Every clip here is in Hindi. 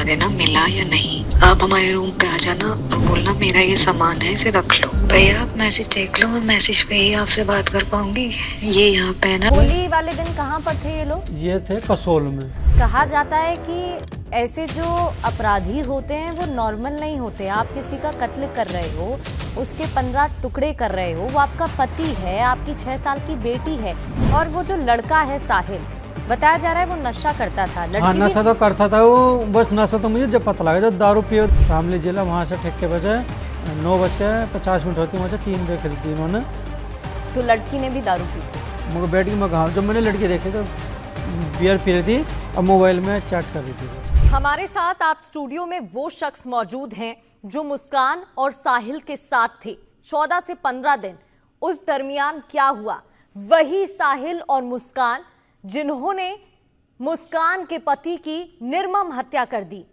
देना मिला या नहीं। आप हमारे रूम पे आ जाना और बोलना मेरा ये सामान है, इसे रख लो। भैया आप मैसेज देख लो, मैं मैसेज पे ही आपसे बात कर पाऊंगी। ये यहाँ पे है ना। होली वाले दिन कहाँ पर थे ये लोग? ये थे कसोल में। कहा जाता है कि ऐसे जो अपराधी होते हैं वो नॉर्मल नहीं होते। आप किसी का कत्ल कर रहे हो, उसके 15 टुकड़े कर रहे हो, वो आपका पति है, आपकी 6 साल की बेटी है। और वो जो लड़का है साहिल, बताया जा रहा है वो नशा करता था। हाँ, नशा तो करता था वो। बस नशा तो मुझे जब पता लगा जब दारू पियो शामली जिला, वहाँ से ठेके बजे 9:50 होती, वहाँ से 3 बजे खरीदी उन्होंने। तो लड़की ने भी दारू पी थी? मुझे बैठ के मैं कहा, जब मैंने लड़की देखी तो बियर पी रही थी और मोबाइल में चैट कर रही थी। हमारे साथ आप स्टूडियो में वो शख्स मौजूद हैं जो मुस्कान और साहिल के साथ थे 14 से 15 दिन। उस दरमियान क्या हुआ? वही साहिल और मुस्कान जिन्होंने मुस्कान के पति की निर्मम हत्या कर दी।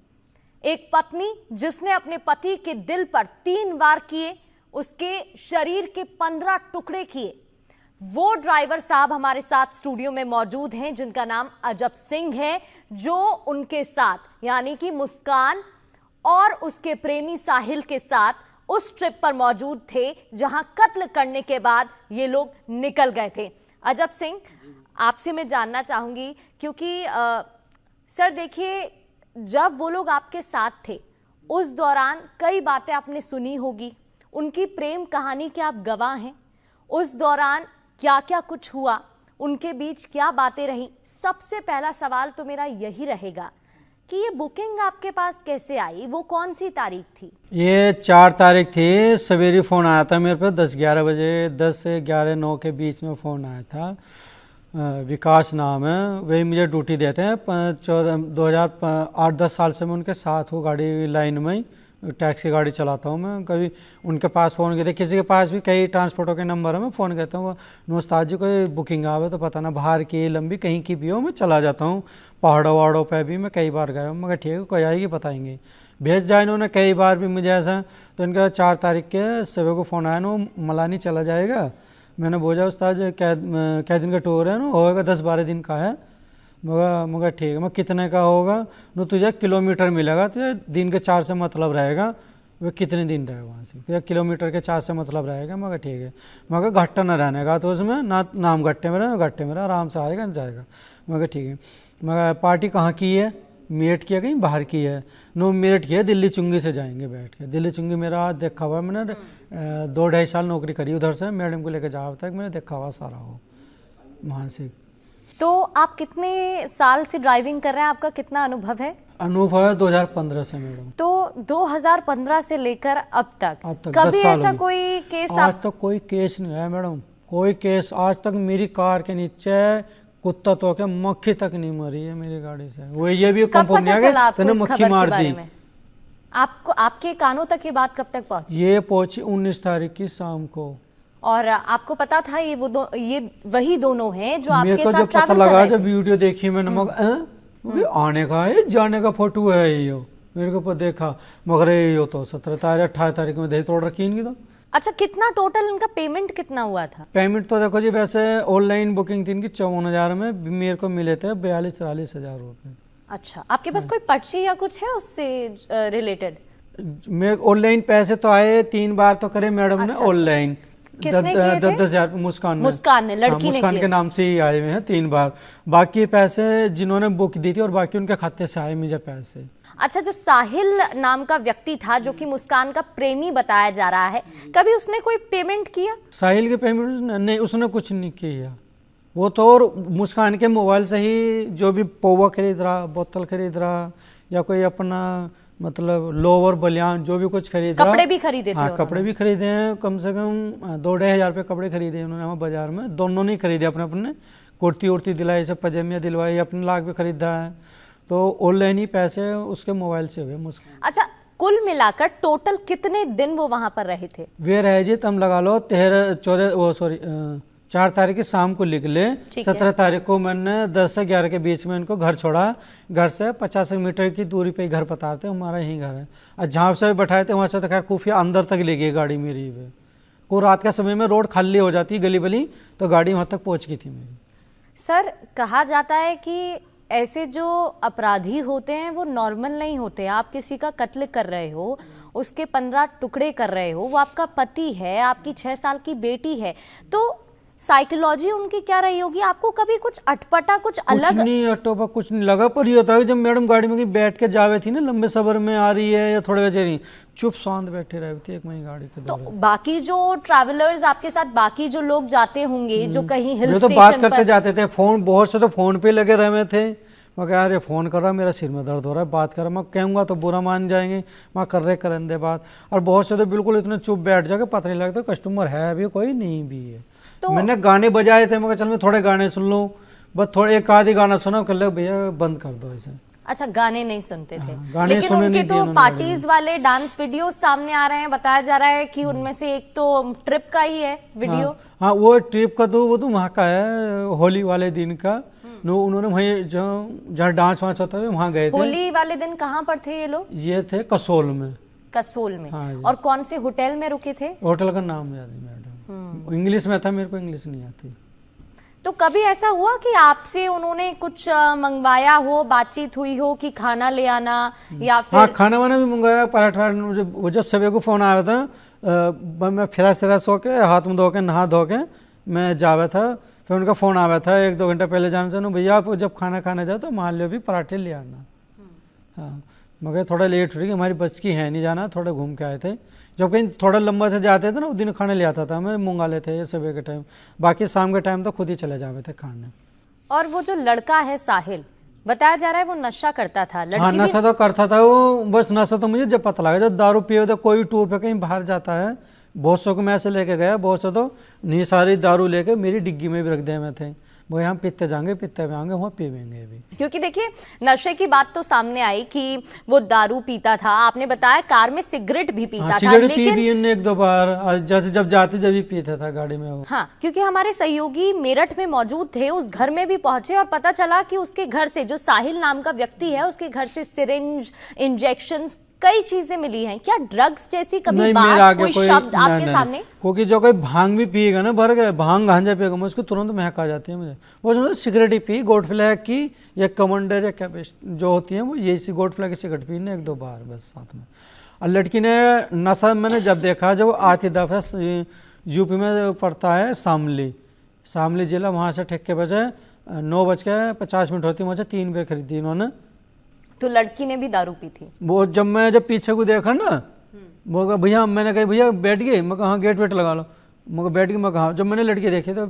एक पत्नी जिसने अपने पति के दिल पर 3 वार किए, उसके शरीर के 15 टुकड़े किए। वो ड्राइवर साहब हमारे साथ स्टूडियो में मौजूद हैं जिनका नाम अजब सिंह है, जो उनके साथ यानी कि मुस्कान और उसके प्रेमी साहिल के साथ उस ट्रिप पर मौजूद थे जहां कत्ल करने के बाद ये लोग निकल गए थे। अजब सिंह, आपसे मैं जानना चाहूंगी क्योंकि सर देखिए, जब वो लोग आपके साथ थे उस दौरान कई बातें आपने सुनी होगी, उनकी प्रेम कहानी के आप गवाह हैं। उस दौरान क्या क्या कुछ हुआ, उनके बीच क्या बातें रहीं। सबसे पहला सवाल तो मेरा यही रहेगा कि ये बुकिंग आपके पास कैसे आई? वो कौन सी तारीख थी? ये 4 तारीख थी। सवेरे फ़ोन आया था मेरे पे 10-11 बजे, 10 से 11-9 के बीच में फ़ोन आया था। विकास नाम है, वही मुझे ड्यूटी देते हैं। 2008-10 साल से मैं उनके साथ हूँ, गाड़ी लाइन में ही टैक्सी गाड़ी चलाता हूँ मैं। कभी उनके पास फ़ोन किया, किसी के पास भी कई ट्रांसपोर्टों के नंबर है, मैं फ़ोन कहता हूँ नौस्ताद जी कोई बुकिंग आवे तो पता ना, बाहर की लंबी कहीं की भी हो, मैं चला जाता हूँ। पहाड़ों वहाड़ों पे भी मैं कई बार गया हूँ। मगर ठीक है, कोई आएगी बताएंगे। भेज जाए इन्होंने कई बार भी मुझे ऐसा। तो इनका 4 तारीख के सुबह को फ़ोन आया ना, मलानी चला जाएगा। मैंने बोझा उस्ताद क्या दिन का टूर है ना, होगा 10-12 दिन का है। मगर ठीक है, मैं कितने का होगा न, तुझे किलोमीटर मिलेगा, तुझे दिन के 4 से मतलब रहेगा, वह कितने दिन रहेगा वहाँ से, तुझे किलोमीटर के 4 से मतलब रहेगा। मगर ठीक है, मगर घट्टा न रहने का, तो उसमें ना नाम घट्टे में रहे, घट्टे में रहे, आराम से आएगा न जाएगा। मगर ठीक है। मगर पार्टी कहाँ की है? मेरठ की है, कहीं बाहर की है? नो, मेरठ की है। दिल्ली चुंगी से जाएंगे बैठ के। दिल्ली चुंगी मेरा देखा हुआ है, मैंने 2-2.5 साल नौकरी करी उधर से, मैडम को लेकर जाओ तक मैंने देखा हुआ सारा हो वहाँ से। तो आप कितने साल से ड्राइविंग कर रहे हैं? आपका कितना अनुभव है? अनुभव है 2015 से मैडम। तो 2015 से लेकर अब तक कभी 10 साल ऐसा हो गए। कोई केस? आज तक कोई केस नहीं है मैडम, कोई केस आज तक। मेरी कार के नीचे कुत्ता तो के मक्खी तक नहीं मरी है मेरी गाड़ी से। वो ये भी कंपनी आ गई तो मक्खी मार दी। आपको, आपके कानों तक ये बात कब तक पहुंची? ये पहुंची 19 तारीख की शाम को। और आपको पता था ये ये वही दोनों हैं जो आपके साथ ट्रैवल कर रहे थे? मेरे को जब पता लगा, जब वीडियो देखी मैंने, मगर आने का है, जाने का फोटो है ये, मेरे को पर देखा। मगर ये तो 17 तारीख 18 तारीख में दही तोड़ रखी इनकी तो। अच्छा, कितना टोटल इनका पेमेंट कितना हुआ था? पेमेंट तो देखो जी, वैसे ऑनलाइन बुकिंग थी इनकी 54,000 में, मेरे को मिले थे 42-43,000 रुपये। अच्छा, आपके पास कोई पर्ची या कुछ है उससे रिलेटेड? मेरे ऑनलाइन पैसे तो आए 3 बार तो करे मैडम ने ऑनलाइन। किसने किए थे? 10,000 मुस्कान ने, लड़की ने मुस्कान के नाम से ही आए हुए हैं 3 बार। बाकी पैसे जिन्होंने बुक दी थी और बाकी उनके खाते से आए मुझे पैसे। अच्छा, जो साहिल नाम का व्यक्ति था जो कि मुस्कान का प्रेमी बताया जा रहा है, कभी उसने कोई पेमेंट किया? साहिल के पेमेंट नहीं, उसने कुछ नहीं किया। वो तो और मुस्कान के मोबाइल से ही जो भी पौवा खरीद रहा, बोतल खरीद रहा, या कोई अपना मतलब लोवर बलियान जो भी कुछ खरीद रहा। कपड़े भी खरीदे थे? हाँ, कपड़े भी खरीदे हैं, कम से कम 2-2.5 हजार रुपये कपड़े खरीदे उन्होंने वहाँ बाजार में। दोनों नहीं खरीदे, अपने अपने कुर्ती उर्ती दिलाई, सब पजामियाँ दिलवाई, अपने लाख भी खरीदा है। तो ऑनलाइन ही पैसे उसके मोबाइल से हुए मुस्कान। अच्छा, कुल मिलाकर टोटल कितने दिन वो वहाँ पर रहे थे? वे रहे जी, तुम लगा लो 4 तारीख की शाम को निकले, 17 तारीख को मैंने 10 से 11 के बीच में इनको घर छोड़ा। घर से 50 मीटर की दूरी पे घर बताते, हमारा यही घर है। और जहाँ से बैठाए थे वहाँ से तो खैर खुफिया अंदर तक ले गई गाड़ी मेरी पे। को रात के समय में रोड खाली हो जाती गली बली, तो गाड़ी वहाँ तक पहुँच गई थी मेरी। सर, कहा जाता है कि ऐसे जो अपराधी होते हैं वो नॉर्मल नहीं होते। आप किसी का कत्ल कर रहे हो, उसके 15 टुकड़े कर रहे हो, वो आपका पति है, आपकी 6 साल की बेटी है, तो साइकोलॉजी उनकी क्या रही होगी? आपको कभी कुछ अटपटा, कुछ अलग? कुछ नहीं अटोपा, कुछ नहीं लगा। पर ये होता है जब मैडम गाड़ी में कहीं बैठ के जावे थी ना, लंबे सफर में आ रही है या थोड़े बजे नहीं, चुप शांत बैठे रहे थे एक महीने गाड़ी के तो दौरान। बाकी जो ट्रैवलर्स आपके साथ, बाकी जो लोग जाते होंगे जो कहीं हिल ये तो स्टेशन बात करते पर, जाते थे, फोन बहुत से तो फोन पे लगे रहे थे। मैं कहा यार ये फ़ोन कर रहा, मेरा सिर में दर्द हो रहा है, बात कर रहा, मैं कहूँगा तो बुरा मान जाएंगे, मैं कर रहे करन दे बात। और बहुत से तो बिल्कुल इतने चुप बैठ जाके पता नहीं लगता कस्टमर है अभी कोई नहीं भी है। तो मैंने गाने बजाए थे, मैं कहा चल मैं थोड़े गाने सुन लूँ, बस थोड़े एक आधी गाना सुना, कर ले भैया बंद कर दो ऐसे। अच्छा, गाने नहीं सुनते थे। गाने लेकिन सुने उनके नहीं तो थे पार्टीज वाले डांस वीडियो सामने आ रहे हैं, बताया जा रहा है कि उनमें से एक तो ट्रिप का ही है वीडियो। हाँ वो ट्रिप का तो वो तो वहाँ का है, होली वाले दिन का। नो उन्होंने वहीं जहाँ डांस वांस होता है वहाँ गए थे। होली वाले दिन कहाँ पर थे ये लोग? ये थे कसोल में। कसोल में। हाँ और कौन से होटल में रुके थे? होटल का नाम याद नहीं मैडम, इंग्लिश में था, मेरे को इंग्लिश नहीं आती। तो कभी ऐसा हुआ कि आपसे उन्होंने कुछ मंगवाया हो, बातचीत हुई हो कि खाना ले आना या फिर? हाँ खाना वाना भी मंगाया, पराठा। जब सुबह को फ़ोन आया था, मैं फिरा सो के हाथ मुँह धो के नहा धो के मैं जावा था, फिर उनका फ़ोन आया था 1-2 घंटे पहले जाने से, भैया आप जब खाना खाने जाओ तो मान लो भी पराठे ले आना। हाँ मगर थोड़ा लेट हो रही, हमारी बच की है नहीं जाना, थोड़ा घूम के आए थे। जब कहीं थोड़ा लंबा से जाते थे ना, उस दिन खाने ले आता था, मैं मंगा लेते ये सुबह के टाइम, बाकी शाम के टाइम तो खुद ही चले जाते थे खाने। और वो जो लड़का है साहिल, बताया जा रहा है वो नशा करता था। हाँ नशा तो करता था वो, बस नशा तो मुझे जब पता लगा, जब दारू पिए तो कोई टूर पे कहीं बाहर जाता है, बहुत सौ को मैं ऐसे लेके गया, बहुत से तो नहीं सारी दारू लेके मेरी डिग्गी में भी रख दिए मैं थे, वो यहाँ पीते जाएंगे पीते में आएंगे, वहाँ पीवेंगे अभी। क्योंकि देखिए नशे की बात तो सामने आई कि वो दारू पीता था, आपने बताया कार में सिगरेट भी पीता था, लेकिन पी भी 1-2 बार, जब जाते जब भी पीता था गाड़ी में वो। हाँ क्योंकि हमारे सहयोगी मेरठ में मौजूद थे, उस घर में भी पहुंचे और पता चला कि उसके घर से, जो साहिल नाम का व्यक्ति है, उसके घर से सिरिंज, इंजेक्शंस, कई चीजें मिली हैं। क्या ड्रग्स जैसी कभी बात, कोई शब्द आपके सामने? क्योंकि जो कोई भांग भी पिएगा ना, भर गए भांग गांजा पिएगा, मुझे उसको तुरंत महक आ जाती है मुझे। वो समझो सिगरेट ही पी, गोल्ड फ्लैग की या कमांडर या क्या जो होती है वो, यही गोल्ड फ्लैग की सिगरेट पी ने 1-2 बार बस साथ में। और लड़की ने नशा मैंने जब देखा, जब आती दफा यूपी में पड़ता है शामली जिला, वहाँ से ठेके बजे 9:50 होती, वहाँ से 3 बेर खरीदी इन्होंने। तो लड़की ने भी दारू पी थी? वो जब पीछे को देखा ना, वो कहा भैया, मैंने कहा भैया बैठ गए, मैं कहा हाँ गेट वेट लगा लो, मैं बैठ गई। मैं कहा जब मैंने लड़की देखी तो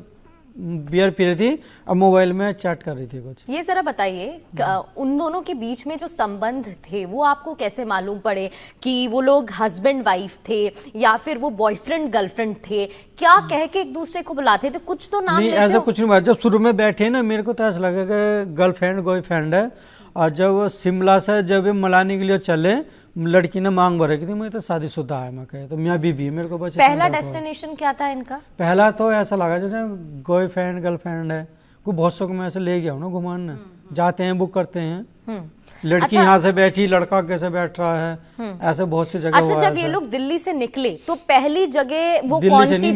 बियर पी रही थी और मोबाइल में चैट कर रही थी कुछ। ये जरा बताइए उन दोनों के बीच में जो संबंध थे वो आपको कैसे मालूम पड़े कि वो लोग हस्बैंड वाइफ थे या फिर वो बॉयफ्रेंड गर्लफ्रेंड थे? क्या कह के एक दूसरे को बुलाते थे? कुछ तो नाम नहीं, ऐसा कुछ नहीं। जब शुरू में बैठे ना, मेरे को तो ऐसा लगा कि गर्लफ्रेंड बॉयफ्रेंड है। और जब शिमला से जब मलानी के लिए चले, लड़की ने मांग भर रखी थी, मुझे तो शादीशुदा है, मैं कहे तो मियाँ बीबी, मेरे को बस। पहला डेस्टिनेशन क्या था इनका? पहला तो ऐसा लगा जैसे बॉयफ्रेंड गर्लफ्रेंड है, को बहुत सौ को मैं ऐसे ले गया हूँ ना घुमाने, जाते हैं बुक करते हैं, लड़की यहाँ से बैठी, लड़का कैसे बैठ रहा है, ऐसे बहुत सी जगह। अच्छा, जब ये लोग दिल्ली से निकले तो पहली जगह वो कौन सी थी?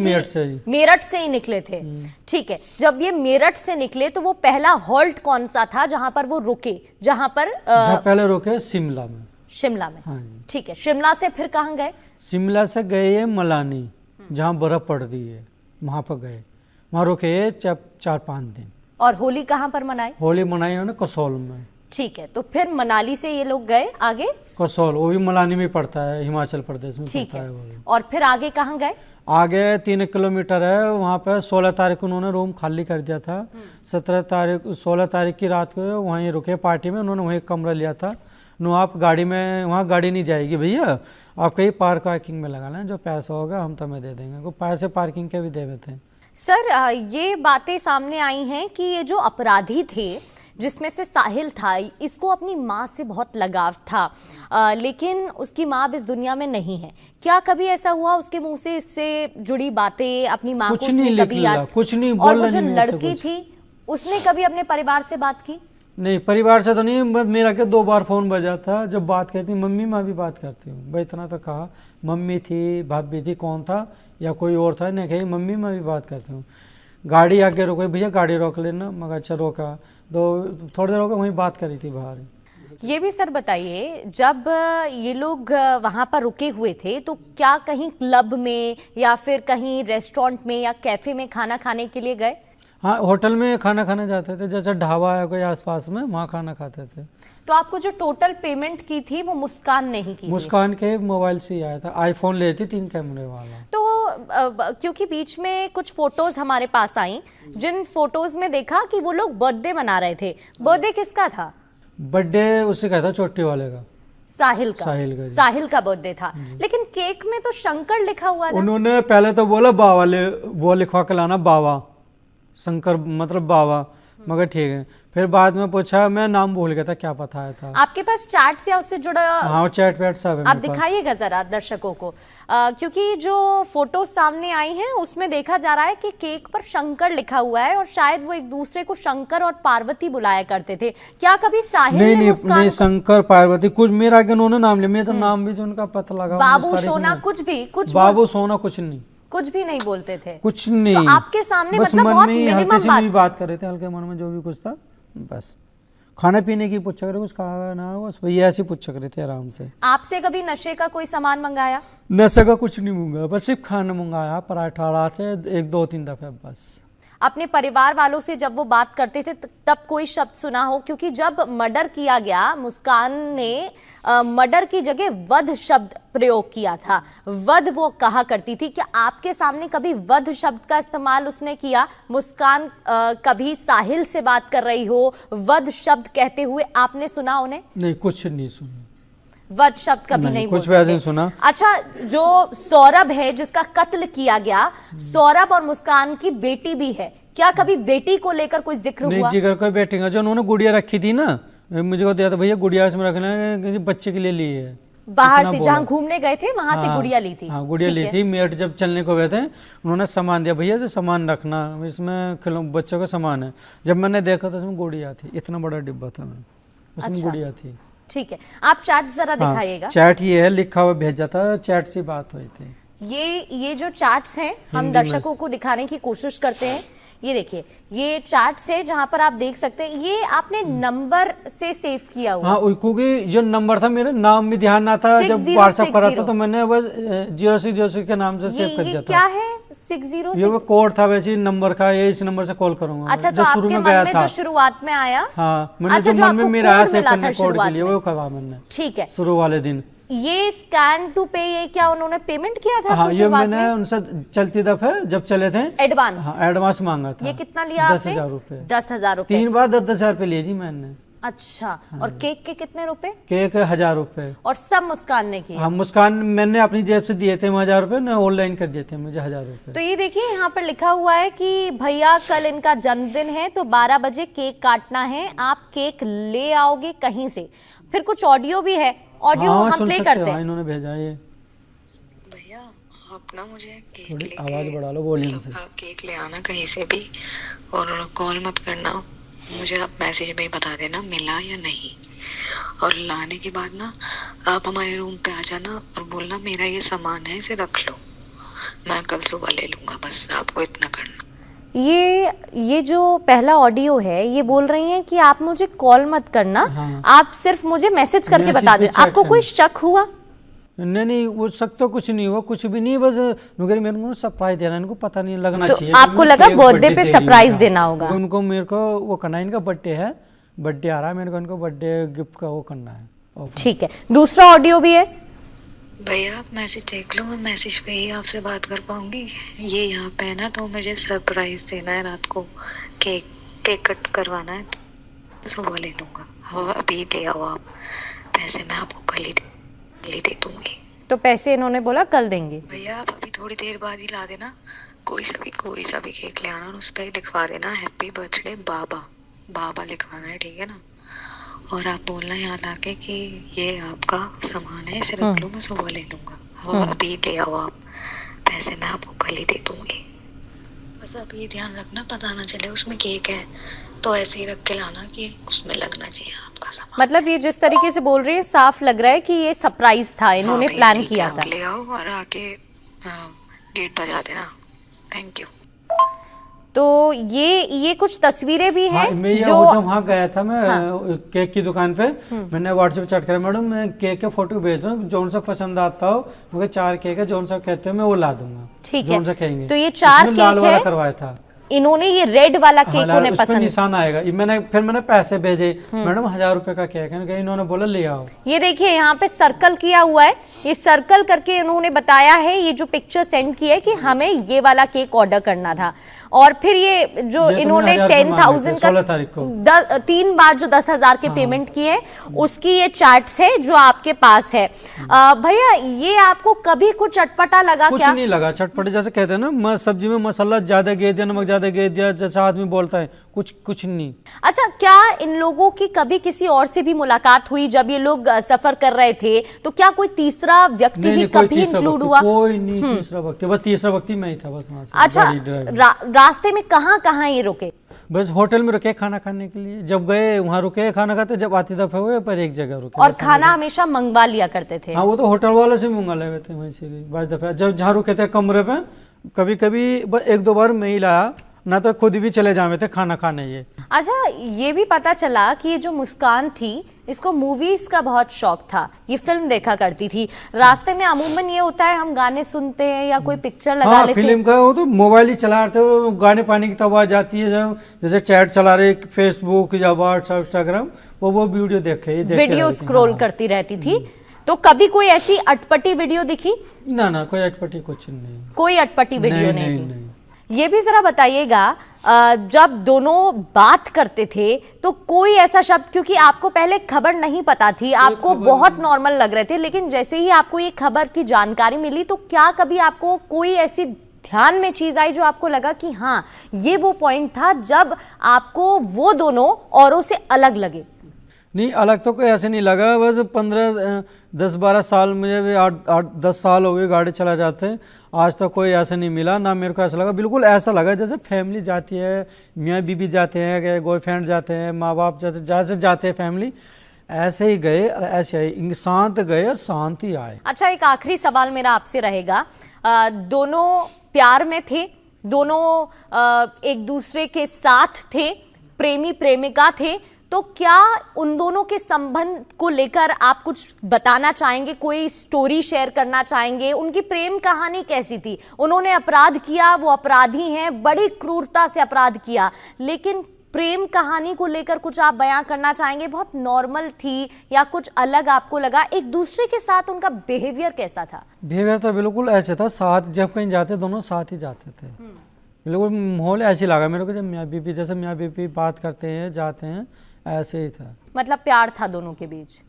मेरठ से ही निकले थे, ठीक है। जब ये मेरठ से निकले तो वो पहला हॉल्ट कौन सा था जहां पर वो रुके? जहां पर पहले रुके शिमला में। शिमला में, हाँ, ठीक है। शिमला से फिर कहाँ गए? शिमला से गए है मलानी, जहाँ बर्फ पड़ती है, वहां पर गए, वहाँ रुके 4-5 दिन। और होली कहाँ पर मनाई? होली मनाई उन्होंने कसौल में, ठीक है। तो फिर मनाली से ये लोग गए आगे? कसौल, वो भी मलानी में पड़ता है, हिमाचल प्रदेश में ठीक पड़ता है। वो। और फिर आगे कहाँ गए? आगे 3 किलोमीटर है, वहाँ पे 16 तारीख को उन्होंने रूम खाली कर दिया था। 16 तारीख की रात को वहीं रुके पार्टी में, उन्होंने वहीं कमरा लिया था। नो आप गाड़ी में, वहाँ गाड़ी नहीं जाएगी भैया, आप कहीं पार्किंग में लगा लें, जो पैसा होगा हम तुम्हें दे देंगे। को पैसे पार्किंग के भी दे देते हैं। सर ये बातें सामने आई हैं कि ये जो अपराधी थे, जिसमें से साहिल था, इसको अपनी माँ से बहुत लगाव था, लेकिन उसकी माँ अब इस दुनिया में नहीं है। क्या कभी ऐसा हुआ उसके मुंह से इससे जुड़ी बातें अपनी माँ को उसने कभी याद? कुछ नहीं। और वो जो लड़की थी उसने कभी अपने परिवार से बात की? नहीं, परिवार से तो नहीं। मेरा क्या 2 बार फोन बजा था, जब बात करती मम्मी, मैं भी बात करती हूँ भाई, इतना तो कहा। मम्मी थी, भाभी थी, कौन था या कोई और था, नहीं कही मम्मी मैं भी बात करती हूँ। गाड़ी आगे रोको, भैया गाड़ी रोक लेना, मगर अच्छा रोका। तो थोड़ी देर हो गई वहीं बात करी थी बाहर। ये भी सर बताइए, जब ये लोग वहां पर रुके हुए थे तो क्या कहीं क्लब में या फिर कहीं रेस्टोरेंट में या कैफे में खाना खाने के लिए गए? हाँ, होटल में खाना खाने जाते थे, जैसे ढाबा है कोई आसपास में, वहाँ खाना खाते थे। तो आपको जो टोटल पेमेंट की थी वो मुस्कान ने ही की थी? मुस्कान के मोबाइल से ही आया था, आईफोन ले थी 3 कैमरे वाला। तो क्योंकि बीच में कुछ फोटोज हमारे पास आई, जिन फोटोज में देखा कि वो लोग बर्थडे मना रहे थे। बर्थडे किसका था? बर्थडे उससे कहा था चोटी वाले का, साहिल का। साहिल का बर्थडे था, लेकिन केक में तो शंकर लिखा हुआ था। उन्होंने पहले तो बोला बाबा वो लिखवा के लाना, बाबा शंकर मतलब बाबा, मगर ठीक है। फिर बाद में पूछा, मैं नाम भूल गया था, क्या पता है था। आपके पास चैट्स या उससे जुड़ा? हाँ, चैट वैट सब है। आप दिखाइएगा जरा दर्शकों को, क्योंकि जो फोटो सामने आई हैं उसमें देखा जा रहा है कि केक पर शंकर लिखा हुआ है और शायद वो एक दूसरे को शंकर और पार्वती बुलाया करते थे। क्या कभी साहिल ने नहीं, शंकर पार्वती कुछ मेरा आगे उन्होंने नाम लिया, मैं तो नाम भी जो उनका पता लगा, बाबू सोना कुछ बाबू सोना कुछ भी नहीं बोलते थे, कुछ नहीं। तो आपके सामने बस मतलब मन बहुत में मिनिमम बात कर रहे थे, हल्के मन में जो भी कुछ था, बस खाने पीने की पूछा करे, कुछ खाना ना, बस भैया ऐसे पूछा करे थे आराम से। आपसे कभी नशे का कोई सामान मंगाया? नशे का कुछ नहीं मंगाया, बस सिर्फ खाना मंगाया, पराठा थे 1-2-3 दफे बस। अपने परिवार वालों से जब वो बात करते थे तब कोई शब्द सुना हो? क्योंकि जब मर्डर किया गया, मुस्कान ने मर्डर की जगह वध शब्द प्रयोग किया था। वध वो कहा करती थी, क्या आपके सामने कभी वध शब्द का इस्तेमाल उसने किया? मुस्कान कभी साहिल से बात कर रही हो, वध शब्द कहते हुए आपने सुना उन्हें? नहीं, कुछ नहीं सुना, वध शब्द कभी नहीं कुछ भी सुना। अच्छा, जो सौरभ है जिसका कत्ल किया गया, सौरभ और मुस्कान की बेटी भी है, क्या कभी बेटी को लेकर कोई जिक्र हुआ? नहीं, जिक्र कोई बेटी का, जो उन्होंने गुड़िया रखी थी ना, मुझे को दिया था, भैया गुड़िया इसमें रखना है, किसी बच्चे के लिए ली है, बाहर से जहाँ घूमने गए थे वहां से गुड़िया ली थी। हाँ, गुड़िया ली थी। मेट जब चलने को गए थे, उन्होंने सामान दिया, भैया से सामान रखना, इसमें बच्चों का सामान है। जब मैंने देखा तो उसमें गुड़िया थी, इतना बड़ा डिब्बा था, उसमें गुड़िया थी। ठीक है, आप चैट जरा दिखाइएगा। चैट ये है, लिखा हुआ भेजा था, चैट से बात हुई थी। ये जो चैट्स हैं हम दर्शकों को दिखाने की कोशिश करते हैं। ये देखिए, ये चैट्स है जहां पर आप देख सकते हैं, ये आपने नंबर से सेव किया हुआ। हाँ, क्योंकि जो नंबर था मेरा नाम भी ध्यान ना था, जब व्हाट्सएप करा था तो मैंने बस 0606 के नाम से सेव कर दिया था। क्या है 606? ये वो कोड था वैसे नंबर का, ये इस नंबर से कॉल करूंगा। अच्छा, तो आपके मन में जो शुरुआत में आया? हाँ, मैंने जो मन में मेरा आया सेव करने कोड के लिए, वो कहा मैंने। ठीक है, शुरू वाले दिन। ये स्कैन टू पे, ये क्या उन्होंने पेमेंट किया था? हाँ, ये मैंने उनसे चलती दफे जब चले थे एडवांस। हाँ, एडवांस मांगा था। ये कितना लिया आपने? 10,000 रुपए। 10,000 रुपए? 3 बार 10,000 रुपए लिए जी मैंने। अच्छा, और केक के कितने रुपए? केक 1,000 रुपए। और सब मुस्कान ने किया? हाँ, मुस्कान मैंने अपनी जेब से दिए थे 1,000 रुपए, ने ऑनलाइन कर दिए थे मुझे 1,000 रुपए। तो ये देखिए, यहाँ पर लिखा हुआ है कि भैया कल इनका जन्मदिन है तो 12 बजे केक काटना है, आप केक ले आओगे कहीं से? फिर कुछ ऑडियो भी है, ऑडियो हम प्ले करते हैं। इन्होंने भेजा ये। भैया आप ना मुझे केक थोड़ी लेके, आवाज बढ़ा लो वॉल्यूम से। आप केक ले आना कहीं से भी, और कॉल मत करना, मुझे आप मैसेज में ही बता देना मिला या नहीं। और लाने के बाद ना आप हमारे रूम पे आ जाना और बोलना मेरा ये सामान है, इसे रख लो, मैं कल सुबह ले लूंगा, बस आपको इतना करना। ये जो पहला ऑडियो है, ये बोल रही हैं कि आप मुझे कॉल मत करना, हाँ। आप सिर्फ मुझे मैसेज करके बता दें। आपको कोई शक हुआ? नहीं, वो शक तो कुछ नहीं हुआ, कुछ भी नहीं, बस मेरे को सरप्राइज देना, इनको पता नहीं लगना तो चाहिए। आपको लगा बर्थडे पे सरप्राइज देना होगा? उनको मेरे को वो करना है, इनका बर्थडे है, बर्थडे आ रहा है, मेरे को इनको बर्थडे गिफ्ट का वो करना है। ठीक है, दूसरा ऑडियो भी है। भैया आप मैसेज देख लो, मैं मैसेज पे ही आपसे बात कर पाऊंगी। ये यहाँ पे है ना, तो मुझे सरप्राइज देना है रात को, केक कट करवाना है, तो सुबह ले लूंगा। हाँ, अभी दे आओ आप पैसे, मैं आपको कल ही दे दूंगी। तो पैसे इन्होंने बोला कल देंगे। भैया आप अभी थोड़ी देर बाद ही ला देना, कोई सा भी केक ले आना और उस पर लिखवा देना हैप्पी बर्थडे बाबा लिखवाना है, ठीक है ना? और आप बोलना यहाँ लाके कि ये आपका सामान है, इसे रख लो, मैं सुबह ले लूंगा। हाँ, अभी दे आओ आप पैसे, मैं आपको कल ही दे दूंगी। बस आप ये ध्यान रखना, पता ना चले उसमें केक है, तो ऐसे ही रख के लाना कि उसमें लगना चाहिए आपका सामान। मतलब ये जिस तरीके से बोल रही है, साफ लग रहा है कि ये सरप्राइज था, इन्होंने प्लान किया था। ले आओ और आके गेट बजा देना। Thank you. तो ये कुछ तस्वीरें भी हैं। हाँ, मैं ये जो जब वहाँ गया था मैं केक की दुकान पे, मैंने व्हाट्सएप चैट करा, मैडम मैं केक के फोटो भेज रहा हूँ, जौन सा पसंद आता हो मुझे 4 केक है, जौन सा कहते हो मैं वो ला दूंगा। ठीक है, जौन सा कहेंगे। तो ये 4 केक लाल वाला है, करवाया था इन्होंने ये रेड वाला केक उन्हें पसंद, निशान आएगा। मैंने पैसे भेजे, मैडम 1000 रुपए का केक है, इन्होंने बोला ले आओ। ये देखिए यहाँ पे सर्कल किया हुआ है, ये सर्कल करके इन्होंने बताया है, ये जो पिक्चर सेंड की है कि हमें ये वाला केक ऑर्डर करना था। और फिर ये जो इन्होंने 10,000 का 16 तारीख को 3 बार जो 10,000 के पेमेंट की है, उसकी ये चार्ट्स है जो आपके पास है। भैया ये आपको कभी कुछ अटपटा लगा? कुछ क्या नहीं लगा चटपटे, जैसे कहते हैं ना सब्जी में मसाला ज्यादा गेर दिया, नमक ज्यादा गेर दिया, जैसा आदमी बोलता है, कुछ नहीं। अच्छा, क्या इन लोगों की कभी किसी और से भी मुलाकात हुई जब ये लोग सफर कर रहे थे? तो क्या कोई तीसरा व्यक्ति भी कभी इंक्लूड हुआ? कोई नहीं, तीसरा व्यक्ति, बस तीसरा व्यक्ति मैं ही था बस वहाँ से। अच्छा, रास्ते में कहाँ ये रुके? बस होटल में रुके खाना खाने के लिए, जब गए वहाँ रुके खाना खाते, जब आती दफे हुए पर एक जगह रुके। और खाना हमेशा मंगवा लिया करते थे? हाँ, वो तो होटल वाले से मंगा ले थे वहीं से। बस दफे जब जहाँ रुके थे कमरे पे, कभी कभी 1-2 बार मैं ही लाया, ना तो खुद भी चले जावे थे खाना खाने। ये अच्छा, ये भी पता चला कि ये जो मुस्कान थी, इसको मूवीज का बहुत शौक था, ये फिल्म देखा करती थी। रास्ते में अमूमन ये होता है हम गाने सुनते हैं या कोई पिक्चर लगा लेते हैं। फिल्म का वो तो मोबाइल ही चला रहे थे, गाने पाने की तो आवाज आती है, जब जैसे चैट चला रहे फेसबुक या व्हाट्सएप इंस्टाग्राम, वो वीडियो वीडियो स्क्रॉल करती रहती थी। तो कभी कोई ऐसी अटपटी वीडियो दिखी? ना, कोई अटपटी कुछ नहीं, कोई अटपटी वीडियो नहीं थी। ये भी जरा बताइएगा, जब दोनों बात करते थे तो कोई ऐसा शब्द, क्योंकि आपको पहले खबर नहीं पता थी, आपको बहुत नॉर्मल लग रहे थे, लेकिन जैसे ही आपको ये खबर की जानकारी मिली तो क्या कभी आपको कोई ऐसी ध्यान में चीज आई जो आपको लगा कि हाँ ये वो पॉइंट था जब आपको वो दोनों औरों से अलग लगे? नहीं, अलग तो कोई ऐसे नहीं लगा, बस 10-12 साल, मुझे भी 8-10 साल हो गए गाड़ी चला जाते हैं, आज तक कोई ऐसा नहीं मिला ना। मेरे को ऐसा लगा, बिल्कुल ऐसा लगा जैसे फैमिली जाती है, मियाँ बीबी जाते हैं, बॉयफ्रेंड जाते हैं, माँ बाप जैसे जाते हैं फैमिली, ऐसे ही गए और ऐसे ही शांत गए और शांति आए। अच्छा, एक आखिरी सवाल मेरा आपसे रहेगा, दोनों प्यार में थे, दोनों एक दूसरे के साथ थे, प्रेमी प्रेमिका थे, तो क्या उन दोनों के संबंध को लेकर आप कुछ बताना चाहेंगे? कोई स्टोरी शेयर करना चाहेंगे? उनकी प्रेम कहानी कैसी थी? उन्होंने अपराध किया, वो अपराधी हैं, बड़ी क्रूरता से अपराध किया, लेकिन प्रेम कहानी को लेकर कुछ आप बयां करना चाहेंगे? बहुत नॉर्मल थी या कुछ अलग आपको लगा? एक दूसरे के साथ उनका बिहेवियर कैसा था? बिहेवियर तो बिल्कुल ऐसे था, साथ जब कहीं जाते दोनों साथ ही जाते थे, बिल्कुल माहौल ऐसे लगा मेरे को, जब मियाँ बीबी जैसे मियाँ बीबी बात करते हैं जाते हैं, ऐसे ही था, मतलब प्यार था दोनों के बीच।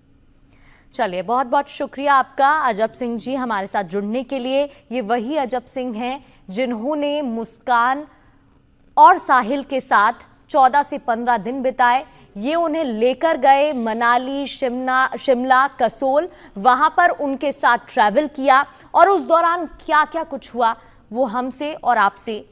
चलिए, बहुत बहुत शुक्रिया आपका अजब सिंह जी हमारे साथ जुड़ने के लिए। ये वही अजब सिंह हैं जिन्होंने मुस्कान और साहिल के साथ 14 से 15 दिन बिताए। ये उन्हें लेकर गए मनाली, शिमला, कसोल, वहां पर उनके साथ ट्रैवल किया और उस दौरान क्या क्या कुछ हुआ वो हमसे और आपसे